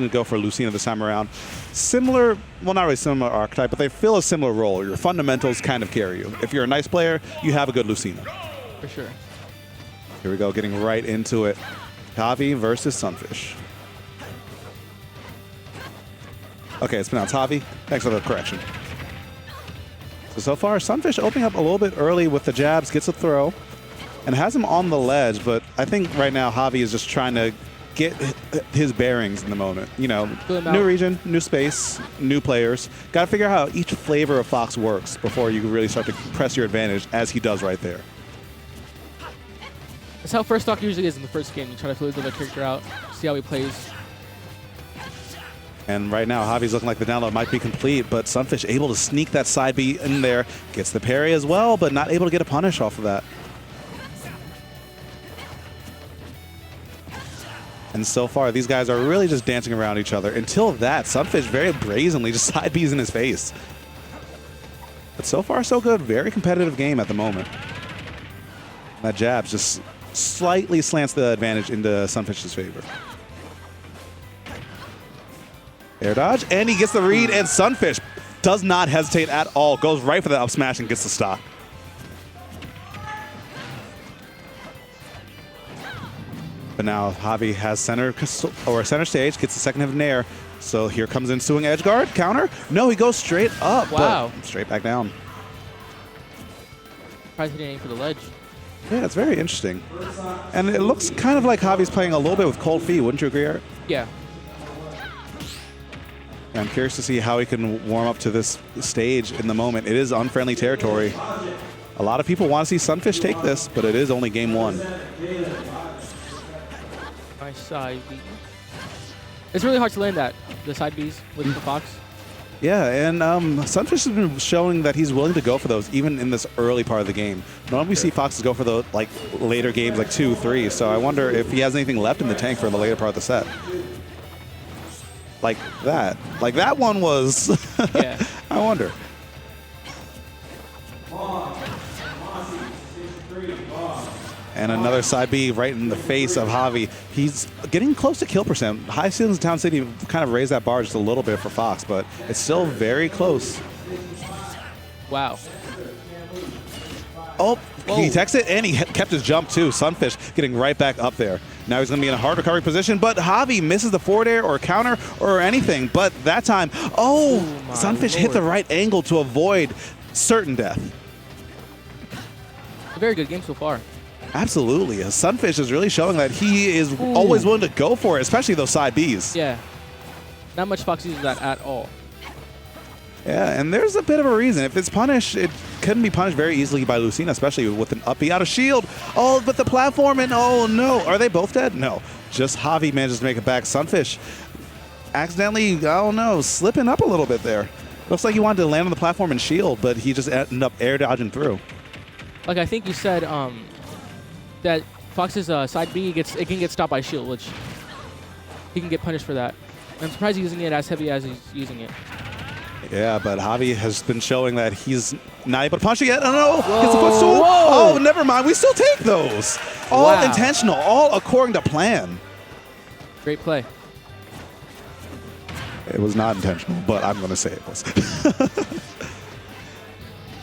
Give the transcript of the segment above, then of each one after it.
looking to go for Lucina this time around. Similar, well, not really similar archetype, but they fill a similar role. Your fundamentals kind of carry you. If you're a nice player, you have a good Lucina. For sure. Here we go, getting right into it. Javi versus Sunfish. Okay, it's pronounced Javi. Thanks for the correction. So far, Sunfish opening up a little bit early with the jabs, gets a throw, and has him on the ledge. But I think right now Javi is just trying to get his bearings in the moment. You know, new region, new space, new players. Got to figure out how each flavor of Fox works before you really start to press your advantage, as he does right there. That's how first stock usually is in the first game. You try to feel the character out, see how he plays. And right now, Javi's looking like the download might be complete, but Sunfish able to sneak that side B in there. Gets the parry as well, but not able to get a punish off of that. And so far, these guys are really just dancing around each other. Until that, Sunfish very brazenly just side B's in his face. But so far, so good. Very competitive game at the moment. That jab just slightly slants the advantage into Sunfish's favor. Air dodge, and he gets the read, and Sunfish does not hesitate at all. Goes right for the up smash and gets the stock. But now Javi has center stage, gets the second hit of Nair. So here comes ensuing edge guard, counter. No, he goes straight up, wow, but straight back down. Surprised he didn't aim for the ledge. Yeah, it's very interesting. And it looks kind of like Javi's playing a little bit with cold feet, wouldn't you agree, Eric? Yeah. I'm curious to see how he can warm up to this stage in the moment. It is unfriendly territory. A lot of people want to see Sunfish take this, but it is only game one. Nice side B. It's really hard to land the side Bs with the Fox. Yeah, and Sunfish has been showing that he's willing to go for those even in this early part of the game. Normally we see Foxes go for the later games, like 2, 3, so I wonder if he has anything left in the tank for the later part of the set. Like that. Like that one was, yeah. I wonder. And another side B right in the face of Javi. He's getting close to kill percent. High ceilings in Town City kind of raised that bar just a little bit for Fox, but it's still very close. Wow. Oh, whoa. He techs it, and he kept his jump too. Sunfish getting right back up there. Now he's going to be in a hard recovery position, but Javi misses the forward air or counter or anything. But that time, Sunfish hit the right angle to avoid certain death. A very good game so far. Absolutely. Sunfish is really showing that he is always willing to go for it, especially those side Bs. Yeah. Not much Fox uses that at all. Yeah, and there's a bit of a reason. If it's punished, it couldn't be punished very easily by Lucina, especially with an up B out of shield. Oh, but the platform, and oh no. Are they both dead? No. Just Javi manages to make it back. Sunfish accidentally, I don't know, slipping up a little bit there. Looks like he wanted to land on the platform and shield, but he just ended up air dodging through. Like I think you said that Fox's side B can get stopped by shield, which he can get punished for that. And I'm surprised he's using it as heavy as he's using it. Yeah, but Javi has been showing that he's not able to punch it yet. Oh no, gets a Whoa, footstool. whoa. Oh, never mind. We still take those. All Wow. intentional, all according to plan. Great play. It was not intentional, but I'm going to say it was.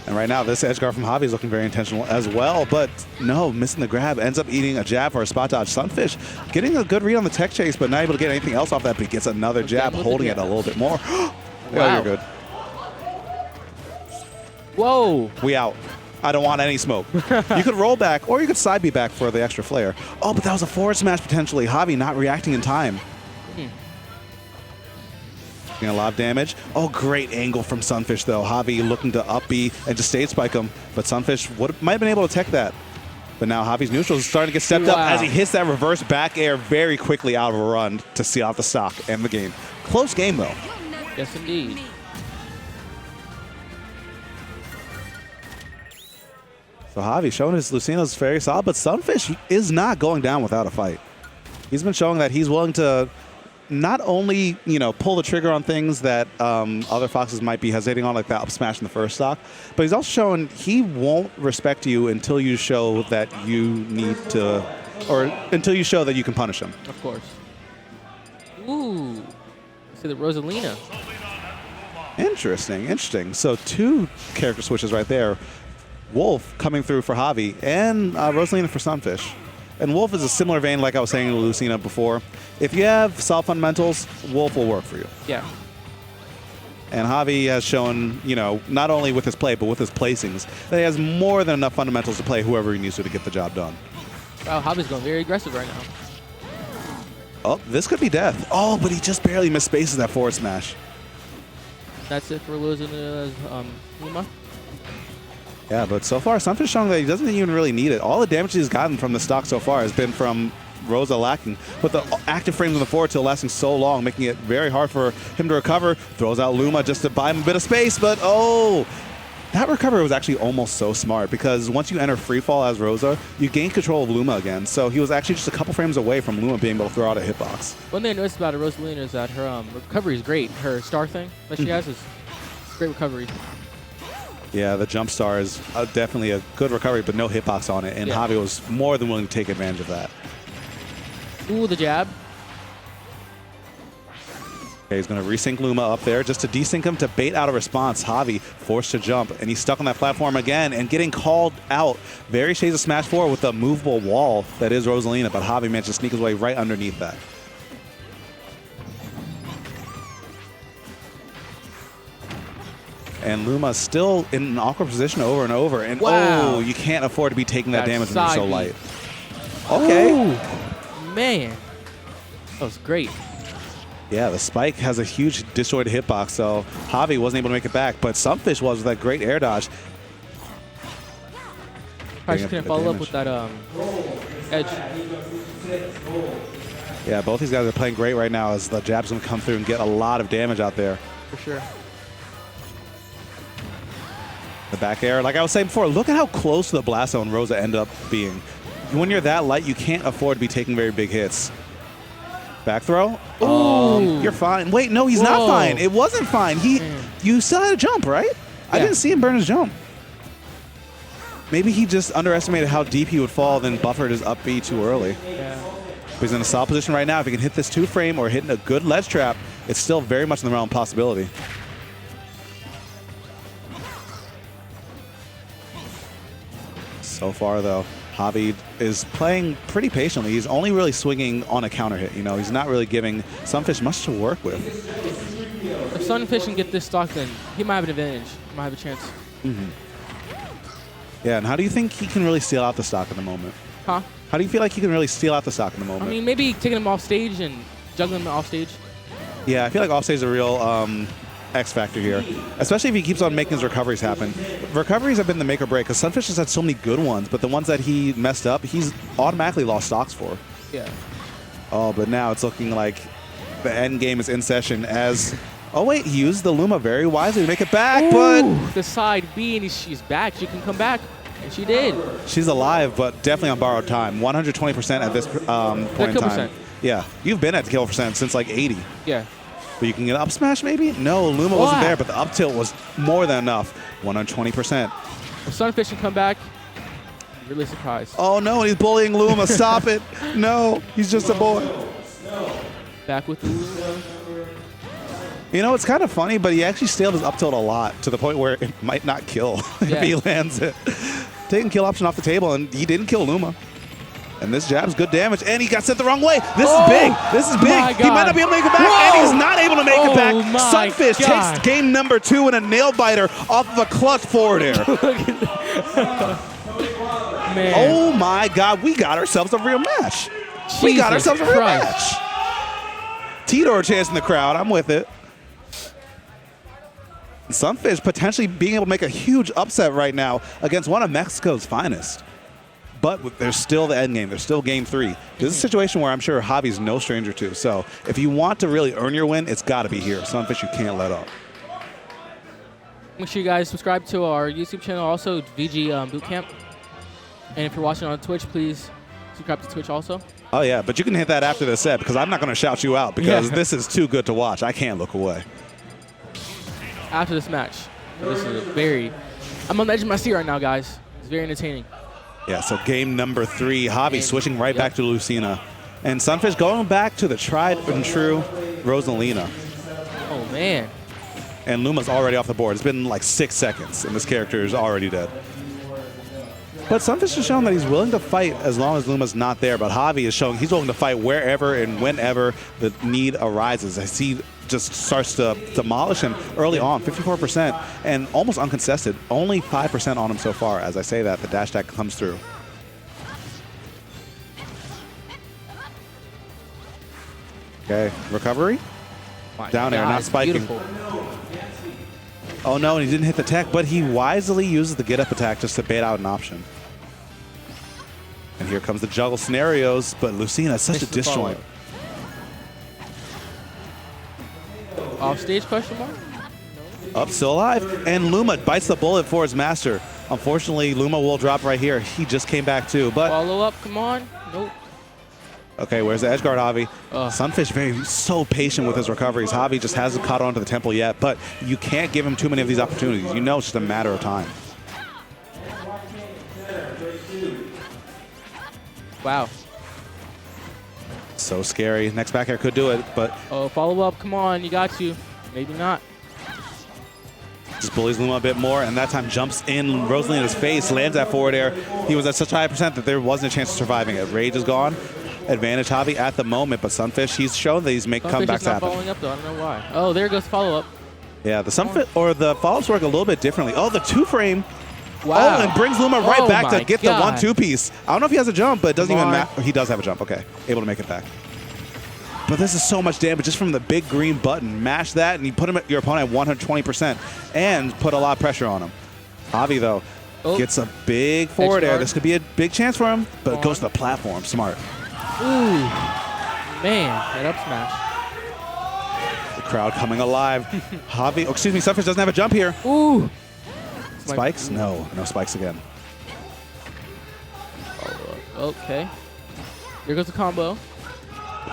And right now, this edge guard from Javi is looking very intentional as well, but no, missing the grab. Ends up eating a jab for a spot dodge. Sunfish getting a good read on the tech chase, but not able to get anything else off that, but he gets another jab, holding it a little bit more. Wow. Yeah, you're good. Whoa. We out. I don't want any smoke. You could roll back, or you could side B back for the extra flare. Oh, but that was a forward smash potentially. Javi not reacting in time. Getting a lot of damage. Oh, great angle from Sunfish, though. Javi looking to up B and just stage spike him, but Sunfish might have been able to tech that. But now Javi's neutral is starting to get stepped up as he hits that reverse back air very quickly out of a run to see off the stock and the game. Close game, though. Yes, indeed. So Javi showing his Lucina's very solid, but Sunfish is not going down without a fight. He's been showing that he's willing to not only, pull the trigger on things that other Foxes might be hesitating on, like that up smash in the first stock, but he's also showing he won't respect you until you show that you need to, or until you show that you can punish him. Of course. Ooh. to the Rosalina. Interesting, interesting. So 2 character switches right there. Wolf coming through for Javi and Rosalina for Sunfish. And Wolf is a similar vein like I was saying to Lucina before. If you have solid fundamentals, Wolf will work for you. Yeah. And Javi has shown, you know, not only with his play, but with his placings, that he has more than enough fundamentals to play whoever he needs to get the job done. Wow, Javi's going very aggressive right now. Oh, this could be death. Oh, but he just barely missed spaces that forward smash. That's it for losing Luma. Yeah, but so far, Sunfish showing that he doesn't even really need it. All the damage he's gotten from the stock so far has been from Rosa lacking. But the active frames on the forward tilt lasting so long, making it very hard for him to recover. Throws out Luma just to buy him a bit of space, but oh! That recovery was actually almost so smart because once you enter free fall as Rosa, you gain control of Luma again. So he was actually just a couple frames away from Luma being able to throw out a hitbox. One thing I noticed about Rosalina is that her recovery is great. Her star thing that she has is great recovery. Yeah, the jump star is definitely a good recovery, but no hitbox on it. And Javi was more than willing to take advantage of that. Ooh, the jab. Okay, he's going to resync Luma up there just to desync him to bait out a response. Javi forced to jump, and he's stuck on that platform again and getting called out. Very shades of smash forward with the movable wall that is Rosalina, but Javi managed to sneak his way right underneath that. And Luma's still in an awkward position over and over. And oh, you can't afford to be taking that damage when you're so light. Okay. Ooh, man. That was great. Yeah, the spike has a huge disjointed hitbox, so Javi wasn't able to make it back, but Sunfish was with that great air dodge. Probably just couldn't follow up with that edge. Yeah, both these guys are playing great right now as the jab's going to come through and get a lot of damage out there. For sure. The back air, like I was saying before, look at how close to the blast zone Rosa ended up being. When you're that light, you can't afford to be taking very big hits. Back throw? You're fine. Wait, no, he's not fine. It wasn't fine. You still had a jump, right? Yeah. I didn't see him burn his jump. Maybe he just underestimated how deep he would fall, then buffered his up B too early. Yeah. But he's in a solid position right now. If he can hit this 2-frame or hitting a good ledge trap, it's still very much in the realm of possibility. So far, though, Javi is playing pretty patiently. He's only really swinging on a counter hit. You know, he's not really giving Sunfish much to work with. If Sunfish can get this stock, then he might have an advantage. He might have a chance. Yeah, and how do you think he can really steal out the stock in the moment? Huh? How do you feel like he can really steal out the stock in the moment? I mean, maybe taking him off stage and juggling him off stage. Yeah, I feel like offstage is a real X factor here, especially if he keeps on making his recoveries happen. Recoveries have been the make or break because Sunfish has had so many good ones, but the ones that he messed up, he's automatically lost stocks for. Yeah. Oh, but now it's looking like the end game is in session as... Oh, wait, he used the Luma very wisely to make it back, but... The side B, and she's back. She can come back, and she did. She's alive, but definitely on borrowed time. 120% at this point in time. Yeah, you've been at the kill percent since like 80. Yeah. But you can get up smash maybe? No, Luma wasn't there, but the up tilt was more than enough. 120%. If Sunfish can come back, I'm really surprised. Oh no, he's bullying Luma. Stop it. No, he's just a boy. Back with the Luma. You know, it's kind of funny, but he actually staled his up tilt a lot to the point where it might not kill if he lands it. Taking kill option off the table, and he didn't kill Luma. And this jab's good damage, and he got sent the wrong way. This is big. This is big. He might not be able to make it back, and he's not able to make it back. Sunfish takes game number 2 in a nail biter off of a clutch forward air. Man. Oh my God, we got ourselves a real match. We got ourselves a real match. T-Door chance in the crowd. I'm with it. Sunfish potentially being able to make a huge upset right now against one of Mexico's finest. But there's still the end game. There's still game 3. This is a situation where I'm sure Javi's no stranger to. So if you want to really earn your win, it's got to be here. Sunfish, you can't let up. Make sure you guys subscribe to our YouTube channel, also VGBootCamp. And if you're watching on Twitch, please subscribe to Twitch also. Oh, yeah, but you can hit that after the set because I'm not going to shout you out because this is too good to watch. I can't look away. After this match, this is I'm on the edge of my seat right now, guys. It's very entertaining. Yeah, so game number 3, Javi switching right back to Lucina. And Sunfish going back to the tried and true Rosalina. Oh, man. And Luma's already off the board. It's been like 6 seconds, and this character is already dead. But Sunfish has shown that he's willing to fight as long as Luma's not there. But Javi is showing he's willing to fight wherever and whenever the need arises. I see just starts to demolish him early on, 54%, and almost uncontested. Only 5% on him so far. As I say that, the dash attack comes through. Okay, recovery. My Down air, God, not spiking. beautiful. Oh no, and he didn't hit the tech, but he wisely uses the get up attack just to bait out an option. And here comes the juggle scenarios, but Lucina is such a disjoint. Off stage question mark? Up, still alive, and Luma bites the bullet for his master. Unfortunately, Luma will drop right here. He just came back too, but Follow up, come on. Nope. okay, where's the edge guard, Javi? Sunfish so patient with his recoveries. Javi just hasn't caught on to the temple yet, but you can't give him too many of these opportunities. You know it's just a matter of time. Wow. So scary. Next back air could do it, but Oh, follow up, come on, you got to. Maybe not. just bullies Luma a bit more, and that time jumps in Rosalina's face, lands that forward air. He was at such a high percent that there wasn't a chance of surviving it. Rage is gone. Advantage Javi at the moment, but Sunfish, he's shown that he's making comebacks happen. Following up though, I don't know why. Oh, there goes follow up. Yeah, the Sunfish or the follow-ups work a little bit differently. Oh, the two-frame. Wow. Oh, and brings Luma right Oh back to my get God. the 1-2 piece. I don't know if he has a jump, but it doesn't Come even on. matter. He does have a jump. Okay, able to make it back. But this is so much damage just from the big green button. Mash that, and you put him at your opponent at 120% and put a lot of pressure on him. Javi, though, gets a big forward air. This could be a big chance for him, but it goes to the platform. Smart. Ooh. Man, that up smash. The crowd coming alive. Javi, oh, excuse me, Sunfish doesn't have a jump here. Ooh. Spikes? No, no spikes again. Okay. Here goes the combo.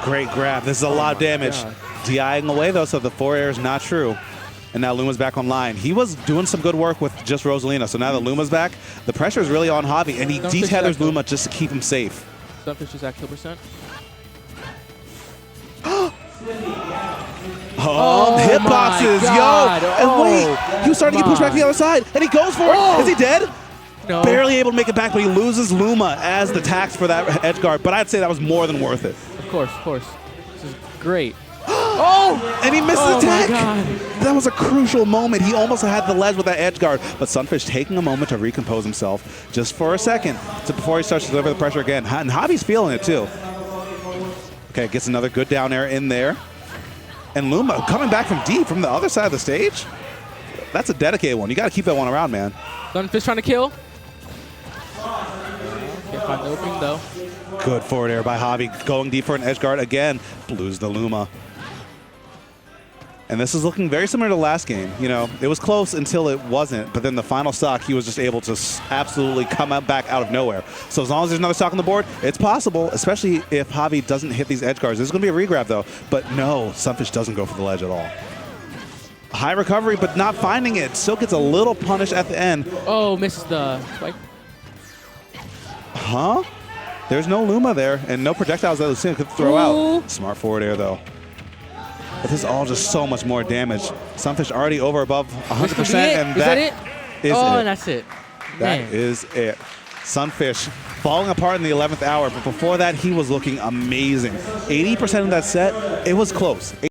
Great grab. This is a lot of damage. God. DIing away, though, so the forward air is not true. And now Luma's back online. He was doing some good work with just Rosalina, so now that Luma's back, the pressure is really on Javi, and he detethers Luma just to keep him safe. Sunfish is at kill percent. Hitboxes, yo! And wait, he was starting to get pushed back to the other side, and he goes for it. Is he dead? No. Barely able to make it back, but he loses Luma as the tax for that edge guard. But I'd say that was more than worth it. Of course, of course. This is great. And he missed the Oh tech. my God. That was a crucial moment. He almost had the ledge with that edge guard, but Sunfish taking a moment to recompose himself just for a second before he starts to deliver the pressure again. And Javi's feeling it too. Okay, gets another good down air in there. And Luma coming back from deep from the other side of the stage. That's a dedicated one. You got to keep that one around, man. Sunfish trying to kill. Can't find the opening though. Good forward air by Javi, going deep for an edge guard again. Blues the Luma. And this is looking very similar to last game. You know, it was close until it wasn't, but then the final stock, he was just able to absolutely come back out of nowhere. So as long as there's another stock on the board, it's possible, especially if Javi doesn't hit these edge guards. This is going to be a regrab, though. But no, Sunfish doesn't go for the ledge at all. High recovery, but not finding it. Still gets a little punish at the end. Oh, misses the spike. Huh? There's no Luma there, and no projectiles that Lucina could throw out. Smart forward air, though. But this is all just so much more damage. Sunfish already over above 100%, and that it? And that's it. That is it. Sunfish falling apart in the 11th hour, but before that, he was looking amazing. 80% of that set, it was close.